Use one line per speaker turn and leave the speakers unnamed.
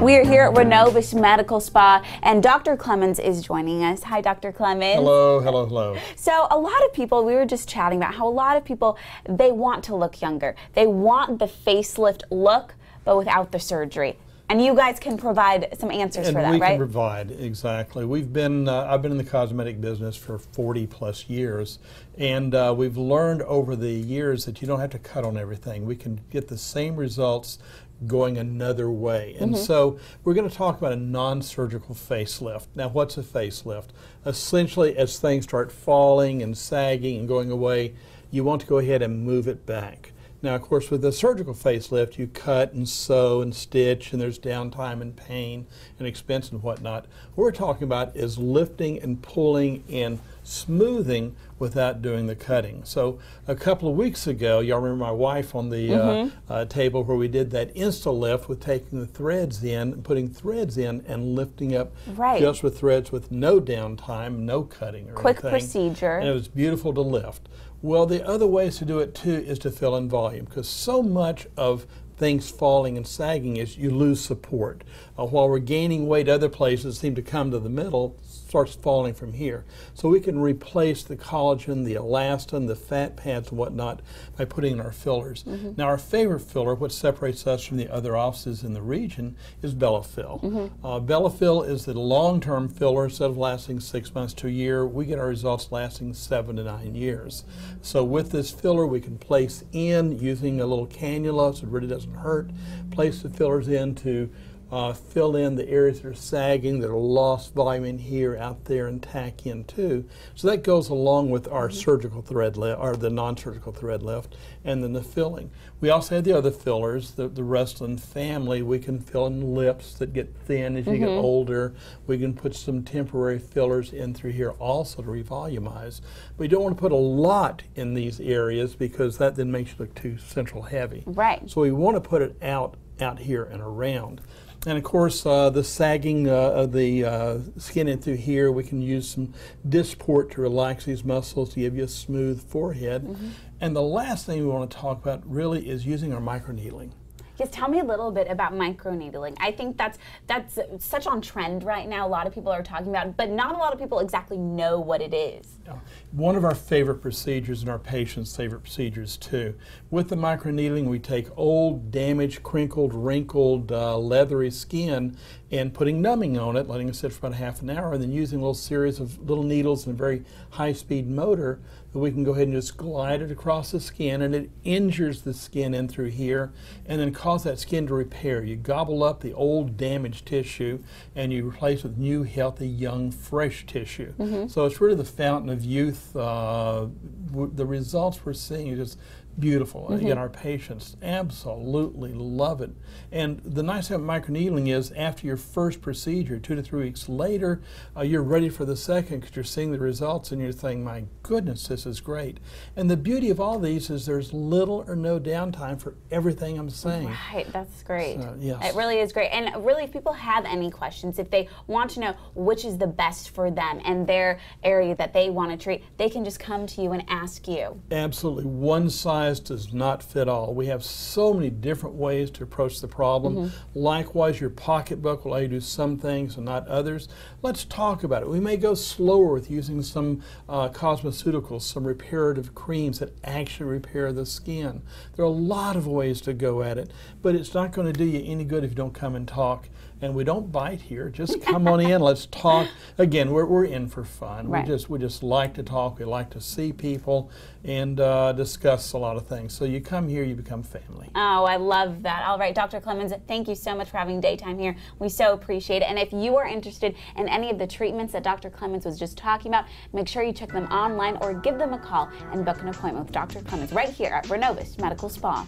We are here at Renovus Medical Spa, and Dr. Clemons is joining us. Hi, Dr. Clemons.
Hello, hello, hello.
So a lot of people, we were just chatting about how a lot of people, they want to look younger. They want the facelift look, but without the surgery. And you guys can provide some answers for that, right?
We can provide, exactly. We've been, I've been in the cosmetic business for 40 plus years, and we've learned over the years that you don't have to cut on everything. We can get the same results going another way. And so we're going to talk about a non-surgical facelift. Now, what's a facelift? Essentially, as things start falling and sagging and going away, you want to go ahead and move it back. Now, of course, with the surgical facelift, you cut and sew and stitch, and there's downtime and pain and expense and whatnot. What we're talking about is lifting and pulling and smoothing without doing the cutting. So a couple of weeks ago, y'all remember my wife on the table where we did that Insta-lift with taking the threads in and putting threads in and lifting up just with threads with no downtime, no cutting or
Quick
anything.
procedure.
And it was beautiful to lift. Well, the other ways to do it too is to fill in volume, because so much of things falling and sagging is you lose support. While we're gaining weight, other places seem to come to the middle, starts falling from here. So we can replace the collagen, the elastin, the fat pads and whatnot by putting in our fillers. Now, our favorite filler, what separates us from the other offices in the region, is Bellafill. Bellafill is the long-term filler. Instead of lasting 6 months to a year, we get our results lasting 7 to 9 years. So with this filler, we can place in using a little cannula so it really doesn't hurt, place the fillers in to fill in the areas that are sagging, that are lost volume in here, out there, and tack in too. So that goes along with our surgical thread lift, or the non-surgical thread lift, and then the filling. We also have the other fillers, the Restylane family. We can fill in lips that get thin as you get older. We can put some temporary fillers in through here also to revolumize. But you don't want to put a lot in these areas because that then makes you look too central heavy.
Right.
So we want to put it out here and around. And of course, the sagging of the skin in through here, we can use some Dysport to relax these muscles to give you a smooth forehead. And the last thing we want to talk about really is using our microneedling.
Yes, tell me a little bit about microneedling. I think that's such on trend right now. A lot of people are talking about it, but not a lot of people exactly know what it is.
One of our favorite procedures, and our patients' favorite procedures too. With the microneedling, we take old, damaged, crinkled, wrinkled, leathery skin and putting numbing on it, letting it sit for about half an hour, and then using a little series of little needles and a very high-speed motor that we can go ahead and just glide it across the skin, and it injures the skin in through here and then cause that skin to repair. You gobble up the old damaged tissue and you replace with new, healthy, young, fresh tissue. So it's really the fountain of youth. The results we're seeing are just beautiful. Again, our patients absolutely love it. And the nice thing about microneedling is after your first procedure, 2 to 3 weeks later, you're ready for the second because you're seeing the results and you're thinking, my goodness, this is great. And the beauty of all these is there's little or no downtime for everything I'm saying.
Right, that's great.
So, yes.
It really is great. And really, if people have any questions, if they want to know which is the best for them and their area that they want to treat, they can just come to you and ask you.
Absolutely. One size does not fit all. We have so many different ways to approach the problem. Likewise, your pocketbook will allow you to do some things and not others. Let's talk about it. We may go slower with using some cosmeceuticals, some reparative creams that actually repair the skin. There are a lot of ways to go at it, but it's not going to do you any good if you don't come and talk. And we don't bite here. Just come on in. Let's talk. Again, we're in for fun.
Right.
We just like to talk. We like to see people and discuss a lot of things. So you come here, you become family.
Oh, I love that. All right, Dr. Clemons, thank you so much for having daytime here. We so appreciate it. And if you are interested in any of the treatments that Dr. Clemons was just talking about, make sure you check them online or give them a call and book an appointment with Dr. Clemons right here at Renovus Medical Spa.